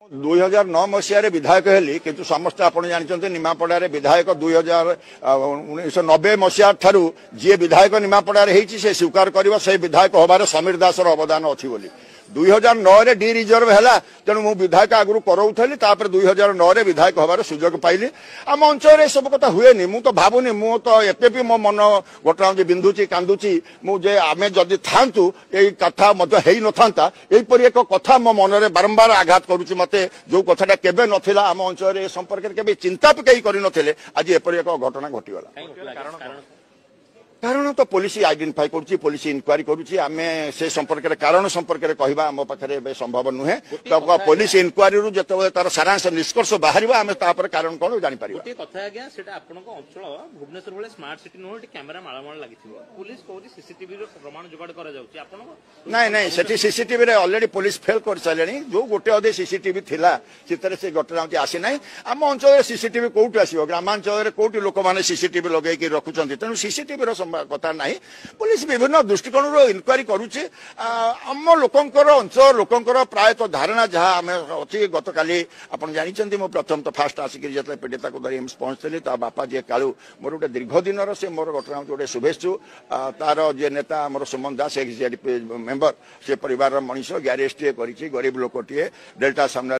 2009 मसीह विधायक हेली किंतु समस्त आपण जानते निमापड़ा विधायक 1990 मसीहा ठारू जी विधायक निमापड़ा से स्वीकार कर से विधायक हबार समीर दास अवदान अच्छी बोली 2009 डी रिजर्व है तेणु मु विधायक आगु कराऊली 2009 विधायक हबार सुजोग पाइली आम अंचल सब कथा हुए मु तो भावुनी मु तो एपी मो मन गोटे बिंधुची कांदुची मुझे आम जदि था यही कथा मत हो ना यहीपरि एक कथा मो मन में बारंबार आघात करुच्ची मत जो कथाटा केबे नथिला आम अंचल संपर्क में चिंता भी कहीं करनथिले आज एपरि एक घटना घटीगला कारण तो पुलिस आइडेंटिफाई करुच्ची पुलिस इनक्वारी करुच्ची आमे से संपर्क कारण संपर्क में कहवा आम पाखे संभव नुहे तो पुलिस इनक्वारी रु जते तार सारांश निष्कर्ष बाहर आम तापर कारण कौन जानि पारिबा गोटे कथा आज्ञा सेटा आपनक अंचल भुवनेश्वर बेले स्मार्ट सिटी नो कैमेरा माळमाळ लागिथिबो पुलिस कोरी सीसीटीवी रो प्रमाण जुगाड़ करा जाउची आपनक नहीं नहीं सेठी सीसीटीवी रे ऑलरेडी पुलिस फेल कर सालेनी जो गोटे अधे सीसीटीवी थिला सितरे से घटना आसी नाही आम अंचल सीसीटीवी कोउट आसीबो ग्रामांचल रे कोउट लोक माने सीसीटीवी लगै कि रखुचंती तेनु सीसीटीवी रो कथा नहीं पुलिस विभिन्न दृष्टिकोण इनक्वारी करुच्ची आम लोकंकर अंचल लोकंकर प्रायतः धारणा जहाँ आम अच्छी गत काली आप जानते मो प्रथम तो फास्ट आसिक जो पीड़िता को धरी एम्स पहुंचली ता बापा जी कालू मोर गोटे दीर्घ दिन से मोर घटना गोटे शुभेच्छु तार जे नेता मोर सुमन दास एक्सजेडपी मेंबर से परिवार मनीष ग्यारेज टे गरीब लोकटे डेल्टा सामने